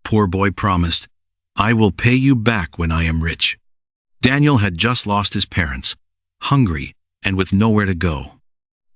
poor boy promised, "I will pay you back when I am rich." Daniel had just lost his parents, hungry and with nowhere to go.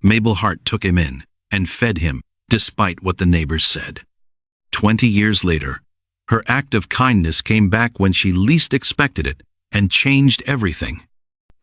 Mabel Hart took him in and fed him, despite what the neighbors said. 20 years later, her act of kindness came back when she least expected it and changed everything.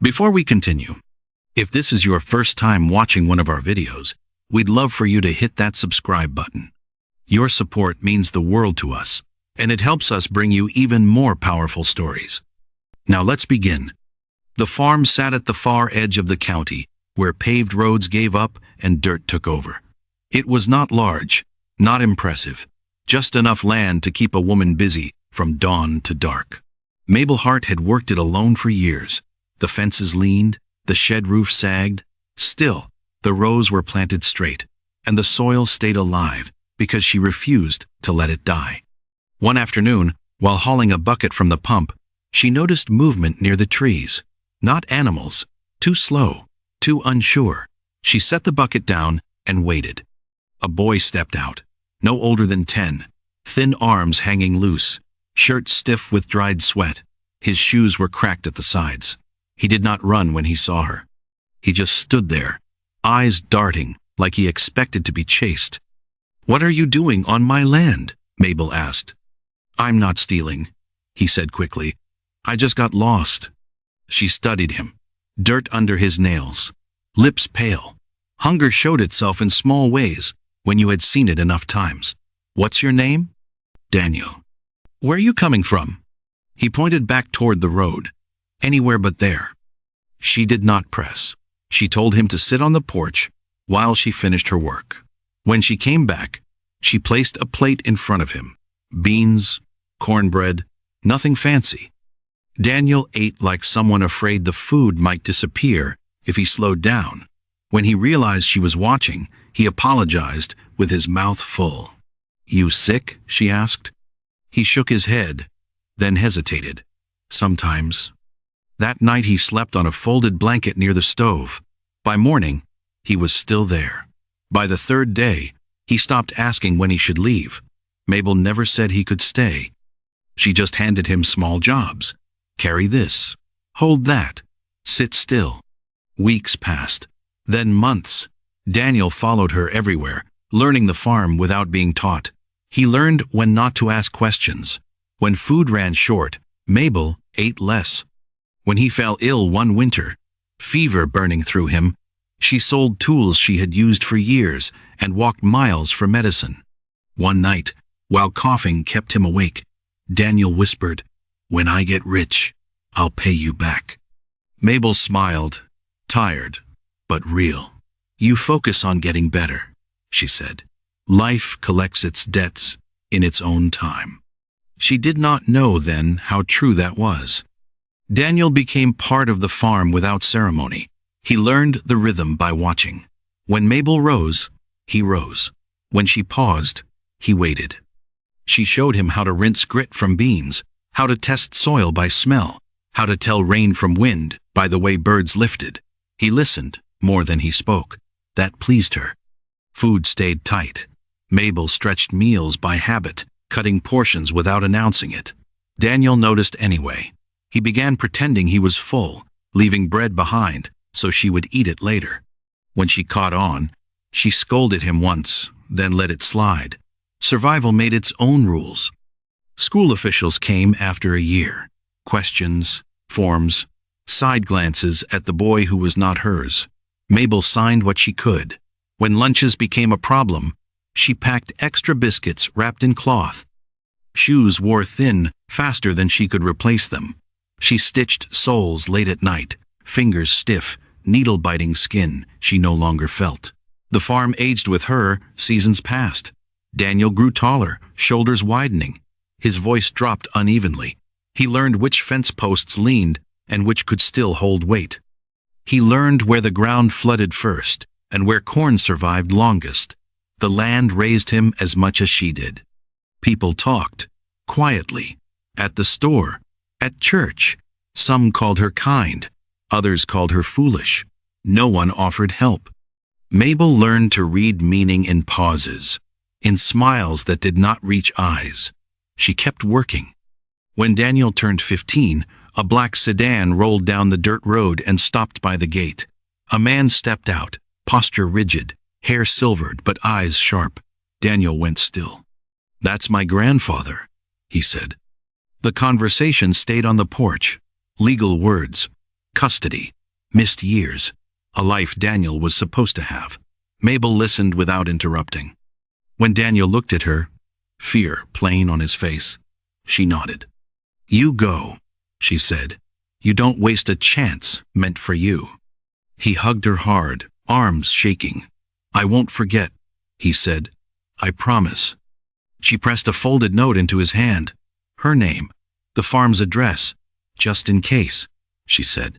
Before we continue, if this is your first time watching one of our videos, we'd love for you to hit that subscribe button. Your support means the world to us, and it helps us bring you even more powerful stories. Now let's begin. The farm sat at the far edge of the county, where paved roads gave up and dirt took over. It was not large, not impressive, just enough land to keep a woman busy from dawn to dark. Mabel Hart had worked it alone for years. The fences leaned, the shed roof sagged. Still, the rows were planted straight, and the soil stayed alive because she refused to let it die. One afternoon, while hauling a bucket from the pump, she noticed movement near the trees. Not animals, too slow, too unsure. She set the bucket down and waited. A boy stepped out, no older than 10, thin arms hanging loose, shirt stiff with dried sweat. His shoes were cracked at the sides. He did not run when he saw her. He just stood there, eyes darting like he expected to be chased. "What are you doing on my land?" Mabel asked. "I'm not stealing," he said quickly. "I just got lost." She studied him, dirt under his nails, lips pale. Hunger showed itself in small ways when you had seen it enough times. "What's your name?" "Daniel." "Where are you coming from?" He pointed back toward the road. "Anywhere but there." She did not press. She told him to sit on the porch while she finished her work. When she came back, she placed a plate in front of him. Beans, cornbread, nothing fancy. Daniel ate like someone afraid the food might disappear if he slowed down. When he realized she was watching, he apologized with his mouth full. "You sick?" she asked. He shook his head, then hesitated. "Sometimes." That night he slept on a folded blanket near the stove. By morning, he was still there. By the third day, he stopped asking when he should leave. Mabel never said he could stay. She just handed him small jobs. Carry this, hold that, sit still. Weeks passed, then months. Daniel followed her everywhere, learning the farm without being taught. He learned when not to ask questions. When food ran short, Mabel ate less. When he fell ill one winter, fever burning through him, she sold tools she had used for years and walked miles for medicine. One night, while coughing kept him awake, Daniel whispered, "When I get rich, I'll pay you back." Mabel smiled, tired, but real. "You focus on getting better," she said. "Life collects its debts in its own time." She did not know then how true that was. Daniel became part of the farm without ceremony. He learned the rhythm by watching. When Mabel rose, he rose. When she paused, he waited. She showed him how to rinse grit from beans, how to test soil by smell, how to tell rain from wind by the way birds lifted. He listened more than he spoke. That pleased her. Food stayed tight. Mabel stretched meals by habit, cutting portions without announcing it. Daniel noticed anyway. He began pretending he was full, leaving bread behind so she would eat it later. When she caught on, she scolded him once, then let it slide. Survival made its own rules. School officials came after a year. Questions, forms, side glances at the boy who was not hers. Mabel signed what she could. When lunches became a problem, she packed extra biscuits wrapped in cloth. Shoes wore thin faster than she could replace them. She stitched soles late at night, fingers stiff, needle-biting skin she no longer felt. The farm aged with her, seasons passed. Daniel grew taller, shoulders widening. His voice dropped unevenly. He learned which fence posts leaned and which could still hold weight. He learned where the ground flooded first and where corn survived longest. The land raised him as much as she did. People talked, quietly, at the store, at church. Some called her kind, others called her foolish. No one offered help. Mabel learned to read meaning in pauses, in smiles that did not reach eyes. She kept working. When Daniel turned 15, a black sedan rolled down the dirt road and stopped by the gate. A man stepped out, posture rigid, hair silvered but eyes sharp. Daniel went still. "That's my grandfather," he said. The conversation stayed on the porch. Legal words, custody, missed years, a life Daniel was supposed to have. Mabel listened without interrupting. When Daniel looked at her, fear plain on his face, she nodded. "You go," she said. "You don't waste a chance meant for you." He hugged her hard, arms shaking. "I won't forget," he said. "I promise." She pressed a folded note into his hand. Her name, the farm's address, "just in case," she said.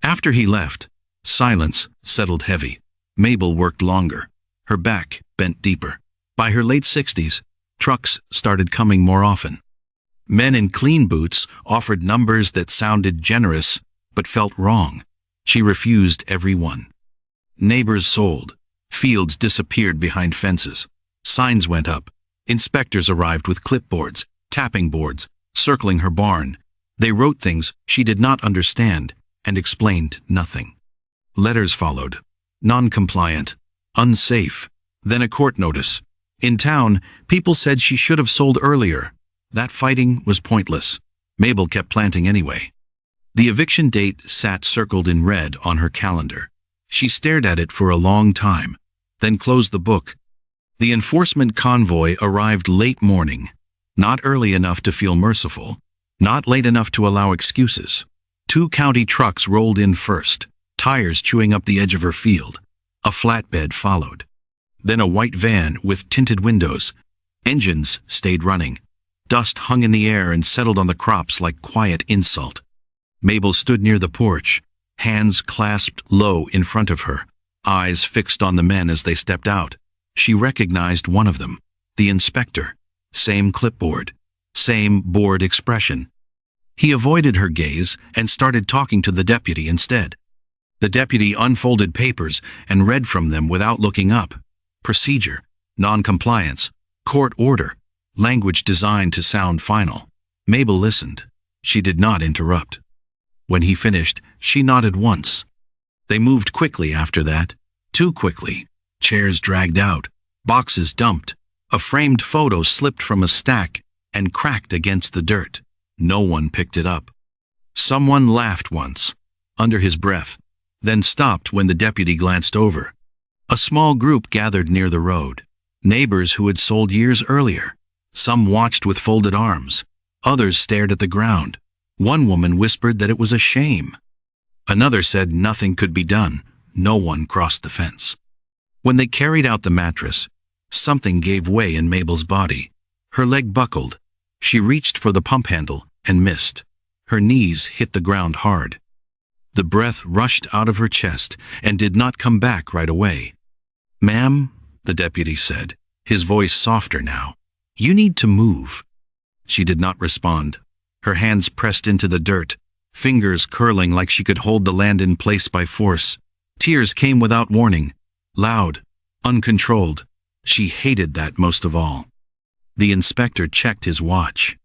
After he left, silence settled heavy. Mabel worked longer. Her back bent deeper. By her late 60s, trucks started coming more often. Men in clean boots offered numbers that sounded generous but felt wrong. She refused every one. Neighbors sold. Fields disappeared behind fences. Signs went up. Inspectors arrived with clipboards, tapping boards, circling her barn. They wrote things she did not understand and explained nothing. Letters followed. Non-compliant. Unsafe. Then a court notice. In town, people said she should have sold earlier. That fighting was pointless. Mabel kept planting anyway. The eviction date sat circled in red on her calendar. She stared at it for a long time, then closed the book. The enforcement convoy arrived late morning, not early enough to feel merciful, not late enough to allow excuses. 2 county trucks rolled in first, tires chewing up the edge of her field. A flatbed followed. Then a white van with tinted windows. Engines stayed running. Dust hung in the air and settled on the crops like quiet insult. Mabel stood near the porch, hands clasped low in front of her, eyes fixed on the men as they stepped out. She recognized one of them, the inspector. Same clipboard, same bored expression. He avoided her gaze and started talking to the deputy instead. The deputy unfolded papers and read from them without looking up. Procedure, non-compliance, court order, language designed to sound final. Mabel listened. She did not interrupt. When he finished, she nodded once. They moved quickly after that, too quickly. Chairs dragged out, boxes dumped. A framed photo slipped from a stack and cracked against the dirt. No one picked it up. Someone laughed once, under his breath, then stopped when the deputy glanced over. A small group gathered near the road. Neighbors who had sold years earlier. Some watched with folded arms. Others stared at the ground. One woman whispered that it was a shame. Another said nothing could be done. No one crossed the fence. When they carried out the mattress, something gave way in Mabel's body. Her leg buckled. She reached for the pump handle and missed. Her knees hit the ground hard. The breath rushed out of her chest and did not come back right away. "Ma'am," the deputy said, his voice softer now, "you need to move." She did not respond. Her hands pressed into the dirt, fingers curling like she could hold the land in place by force. Tears came without warning, loud, uncontrolled. She hated that most of all. The inspector checked his watch.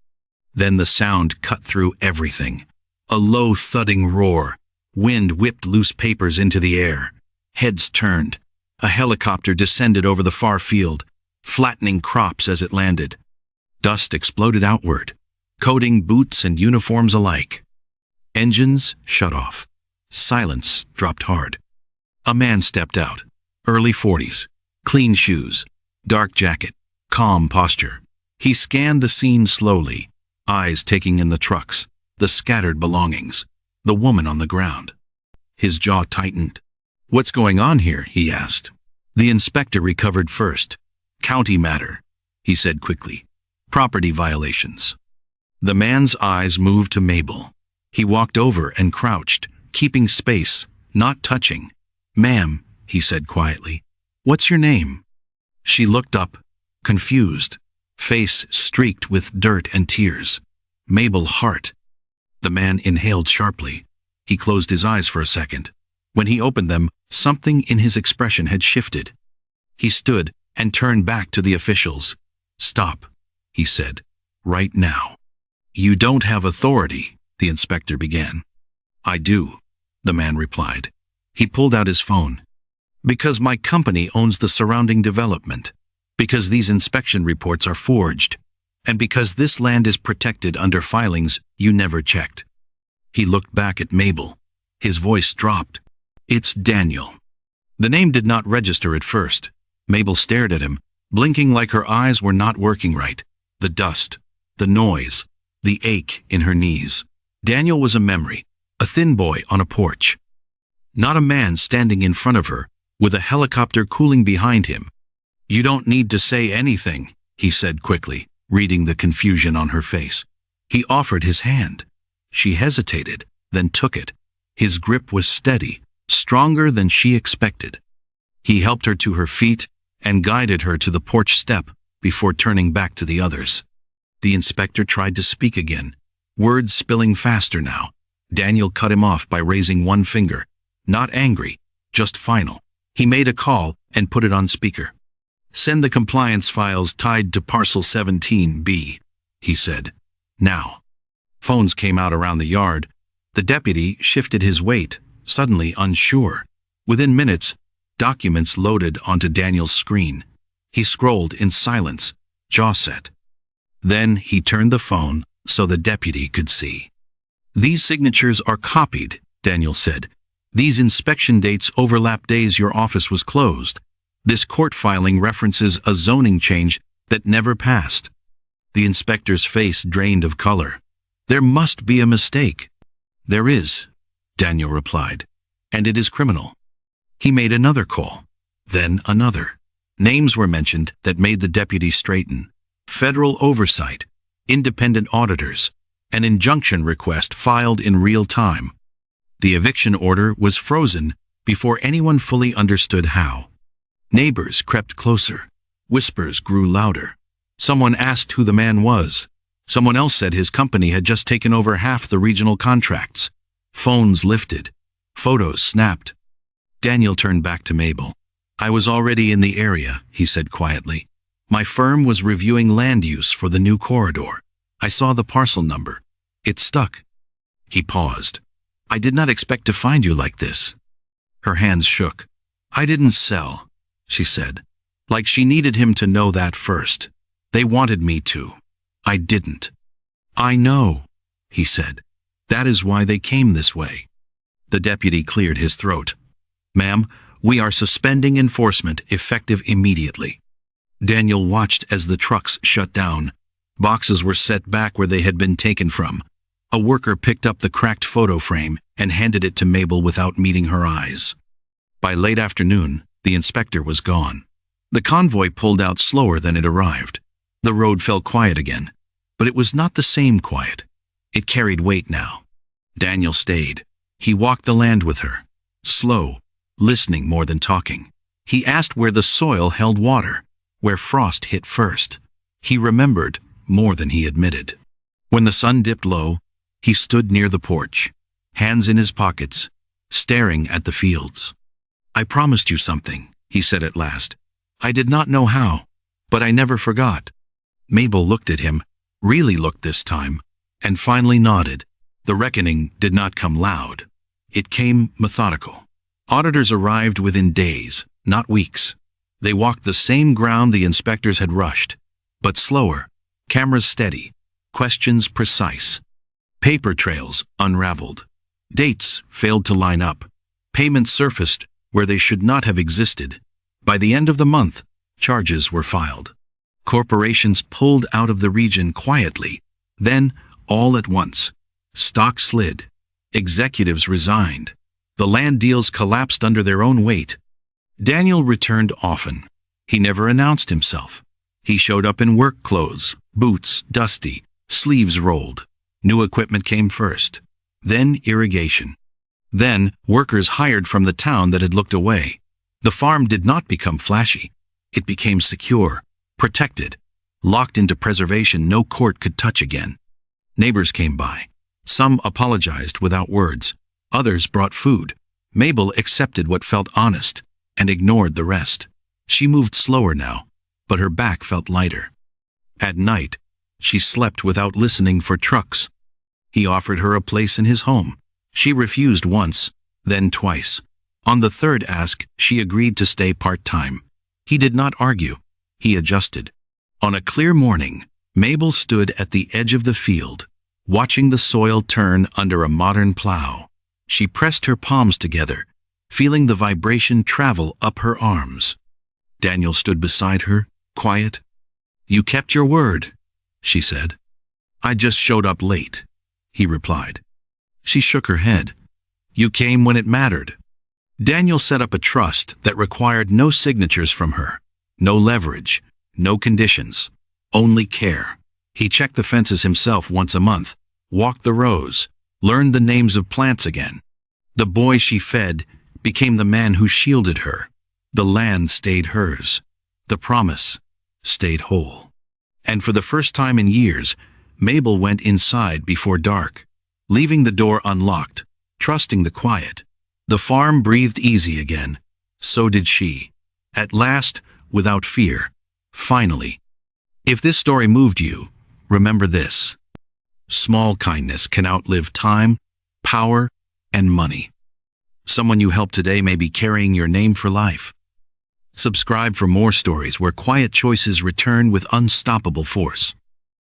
Then the sound cut through everything. A low thudding roar. Wind whipped loose papers into the air. Heads turned. A helicopter descended over the far field, flattening crops as it landed. Dust exploded outward, coating boots and uniforms alike. Engines shut off. Silence dropped hard. A man stepped out, early 40s, clean shoes, dark jacket, calm posture. He scanned the scene slowly, eyes taking in the trucks, the scattered belongings, the woman on the ground. His jaw tightened. "What's going on here?" he asked. The inspector recovered first. "County matter," he said quickly. "Property violations." The man's eyes moved to Mabel. He walked over and crouched, keeping space, not touching. "Ma'am," he said quietly, "what's your name?" She looked up, confused, face streaked with dirt and tears. "Mabel Hart." The man inhaled sharply. He closed his eyes for a second. When he opened them, something in his expression had shifted. He stood and turned back to the officials. "Stop," he said. right now. You don't have authority, the inspector began. I do, the man replied. He pulled out his phone. Because my company owns the surrounding development, because these inspection reports are forged, and because this land is protected under filings you never checked. He looked back at Mabel. His voice dropped. It's Daniel. The name did not register at first. Mabel stared at him, blinking like her eyes were not working right. The dust, the noise, the ache in her knees. Daniel was a memory, a thin boy on a porch. Not a man standing in front of her, with a helicopter cooling behind him. You don't need to say anything, he said quickly, reading the confusion on her face. He offered his hand. She hesitated, then took it. His grip was steady, stronger than she expected. He helped her to her feet and guided her to the porch step before turning back to the others. The inspector tried to speak again, words spilling faster now. Daniel cut him off by raising one finger, not angry, just final. He made a call and put it on speaker. Send the compliance files tied to parcel 17B, he said. Now. Phones came out around the yard. The deputy shifted his weight, suddenly unsure. Within minutes, documents loaded onto Daniel's screen. He scrolled in silence, jaw set. Then he turned the phone so the deputy could see. These signatures are copied, Daniel said. These inspection dates overlap days your office was closed. This court filing references a zoning change that never passed. The inspector's face drained of color. There must be a mistake. There is, Daniel replied, and it is criminal. He made another call, then another. Names were mentioned that made the deputy straighten. Federal oversight, independent auditors, an injunction request filed in real time. The eviction order was frozen before anyone fully understood how. Neighbors crept closer. Whispers grew louder. Someone asked who the man was. Someone else said his company had just taken over half the regional contracts. Phones lifted. Photos snapped. Daniel turned back to Mabel. I was already in the area, he said quietly. My firm was reviewing land use for the new corridor. I saw the parcel number. It stuck. He paused. I did not expect to find you like this. Her hands shook. I didn't sell, she said, like she needed him to know that first. They wanted me to. I didn't. I know, he said. That is why they came this way. The deputy cleared his throat. Ma'am, we are suspending enforcement effective immediately. Daniel watched as the trucks shut down. Boxes were set back where they had been taken from. A worker picked up the cracked photo frame and handed it to Mabel without meeting her eyes. By late afternoon, the inspector was gone. The convoy pulled out slower than it arrived. The road fell quiet again, but it was not the same quiet. It carried weight now. Daniel stayed. He walked the land with her, slow, listening more than talking. He asked where the soil held water, where frost hit first. He remembered more than he admitted. When the sun dipped low, he stood near the porch, hands in his pockets, staring at the fields. I promised you something, he said at last. I did not know how, but I never forgot. Mabel looked at him, really looked this time, and finally nodded. The reckoning did not come loud. It came methodical. Auditors arrived within days, not weeks. They walked the same ground the inspectors had rushed, but slower, cameras steady, questions precise. Paper trails unraveled. Dates failed to line up. Payments surfaced where they should not have existed. By the end of the month, charges were filed. Corporations pulled out of the region quietly. Then, all at once, stock slid. Executives resigned. The land deals collapsed under their own weight. Daniel returned often. He never announced himself. He showed up in work clothes, boots dusty, sleeves rolled. New equipment came first. Then irrigation. Then workers hired from the town that had looked away. The farm did not become flashy. It became secure, protected, locked into preservation no court could touch again. Neighbors came by. Some apologized without words. Others brought food. Mabel accepted what felt honest and ignored the rest. She moved slower now, but her back felt lighter. At night, She slept without listening for trucks. He offered her a place in his home. She refused once, then twice. On the third ask, she agreed to stay part-time. He did not argue. He adjusted. On a clear morning, Mabel stood at the edge of the field, watching the soil turn under a modern plow. She pressed her palms together, feeling the vibration travel up her arms. Daniel stood beside her, quiet. "You kept your word," she said. "I just showed up late," he replied. She shook her head. "You came when it mattered." Daniel set up a trust that required no signatures from her, no leverage, no conditions, only care. He checked the fences himself once a month, walked the rows, learned the names of plants again. The boy she fed became the man who shielded her. The land stayed hers. The promise stayed whole. And for the first time in years, Mabel went inside before dark, leaving the door unlocked, trusting the quiet. The farm breathed easy again. So did she. At last, without fear. Finally. If this story moved you, remember this. Small kindness can outlive time, power, and money. Someone you help today may be carrying your name for life. Subscribe for more stories where quiet choices return with unstoppable force.